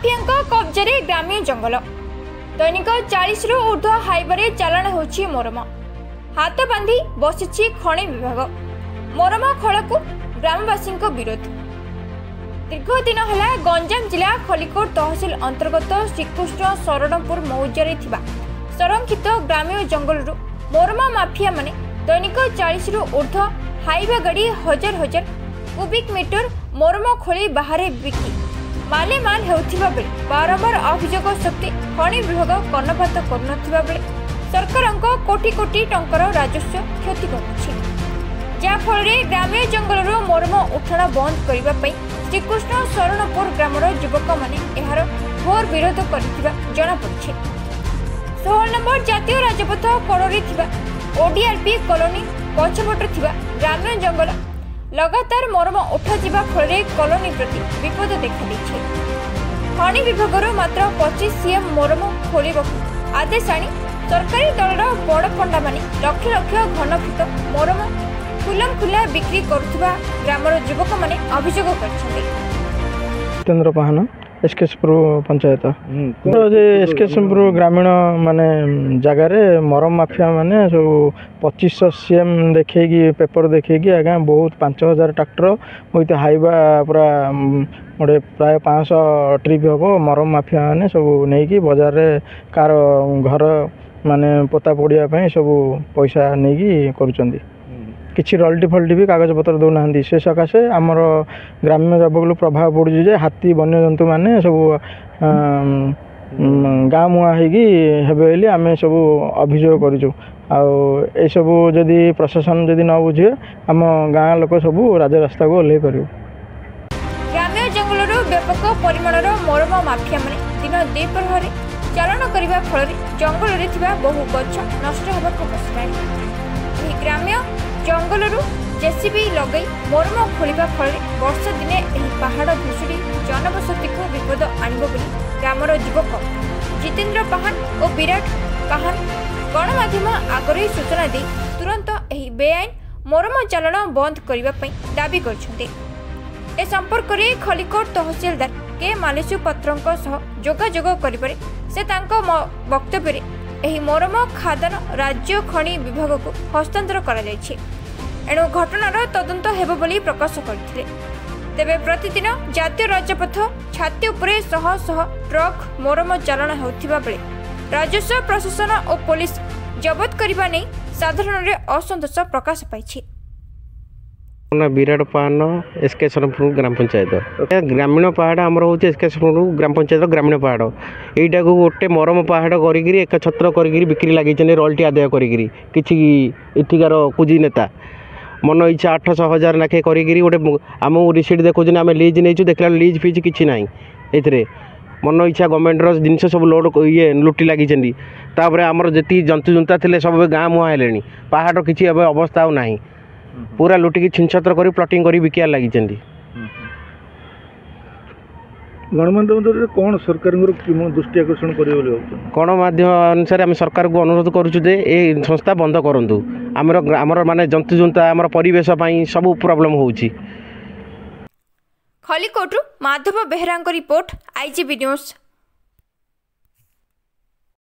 Mafia कब्जे ग्राम्य जंगल दैनिक 40 रु ऊर्ध्व हाइवे चालाण होछि मोरम हाथ बांधी बसी खनि विभाग मोरम खल को ग्रामवासी विरोध। दीर्घ दिन है गंजाम जिला खलिकोट तहसिल अंतर्गत श्रीकृष्ण शरणपुर मौजारे संरक्षित ग्राम्य जंगल मोरम माफिया माने दैनिक 40 रु ऊर्ध्व हाइवे गाड़ी हजार हजार क्यूबिक मीटर मोरम खोली बाहर बिक्री मालेमाल होथिबा बेले बारंबार अभियोग सत्वे खनि विभाग कर्णपात करुनथिबा बेले सरकारक कोटी कोटी टंकार राजस्व क्षति करुछि जाफल ग्राम्य जंगल मोरम उठाण बंद करने श्रीकृष्ण शरणपुर ग्रामर युवक मैंने यार घोर विरोध कर जमापड़ी। 16 नंबर जातीय राजपथ कड़े ओडीआरपी कॉलोनी पछपटे ग्राम्य जंगल लगातार मोरम उठा फल कॉलोनी प्रति विपद देखा खनि विभाग मात्र 25 सीएम मोरम खोल आदेश आनी सरकारी दलर बड़ पंडा माने लक्ष लक्ष घन फुट मोरम खुलम खुला बिक्री करुवा ग्रामर युवक माने अभियोग कर जितेन्द्र पाहन एसकेशपुर पंचायत एसकेशपुर ग्रामीण माने जगार मोरम माफिया माने सब 2500 सीएम देखे पेपर देखे आज्ञा बहुत 5000 ट्रैक्टर बहुत हाइवा पूरा गोटे प्राय 500 ट्रिप हम मोरम माफिया माने सब नहीं बाजार रे कार घर माने पोता पड़िया सब पैसा नहीं करुँच किसी रॉयल्टी फल्टी भी कागज पत्र दौना से सकाशे आमर ग्राम्य जबक प्रभाव पड़ुଛି जे हाथी वन्यजंतु माने सब गाँ मुआ होगी आम सब अभियोग करूँ आउ सब जदि प्रशासन जदि न बुझे आम गाँ लोक सब राजरास्ता को ओह्लै पार। ग्राम्य जंगल व्यापक परिमाणर मोरम माफिया माने दिन द्विप्रहर चालाण करने फल जंगल बहु गछ नष्ट होगा बसला ग्राम्य जंगल जेसीबी लगे मोरम खोलिबा फल वर्षा दिने पहाड़ भुशुड़ी जनबसती को विपद आणिब बोली ग्रामर युवक जितेन्द्र पाहान और विराट पाहान गणमाध्यम आगे सूचना दे तुरंत एही बेआईन मोरम चालाण बंद करने दाबी करछन्ते। ए संपर्क में खलिकोट तहसीलदार के मालेशु पत्रंक सह जोगाजोग करिबारे से तांको वक्तव्य एही मोरम खादान राज्य खनि विभाग को हस्तांतर करा जायछि एणु घटनार तदंत हेबो बोली प्रकाश करथिले। तेबे प्रतिदिन जातीय राजपथ छाती उपरे शह शह ट्रक मोरम चालाण होथिबा बेले राजस्व प्रशासन और पुलिस जबत करबा नै साधारण रे असंतोष प्रकाश पाइछि। विराट पान एसकेशनपुर ग्राम पंचायत ग्रामीण पहाड़ आमर हूँ एसकेशनपुर ग्राम पंचायत ग्रामीण पहाड़ यहीटा को गोटे मोरम पहाड़ कर एक छत्र कर बिक्री लगे रॉयल्टी आदाय करिथिकार कुजी नेता मन इच्छा 800,000 लाखे करी गोटे आम रिसीट देखुन आम लीज नहीं देखला लीज फीज किसी ना ये मन इच्छा गवर्नमेंटर जिनस सब लोड ये लुटी लगी आमर जी जंतु जुंता थे सब गाँ मुहाँ है पहाड़ किसी अवस्था ना पूरा लुटिकी छिनछत्र कर प्लटिंग कर बिकिया लगी गणमाध्यम कौन सरकार दृष्टि आकर्षण कर गणमाध्यम अनुसार आम सरकार को अनुरोध करुचे ये संस्था बंद करूँ आमर माने जंतु जुंता आमर परिवेश सब प्रॉब्लम होउची। Khallikote Madhav Behera report IGB news.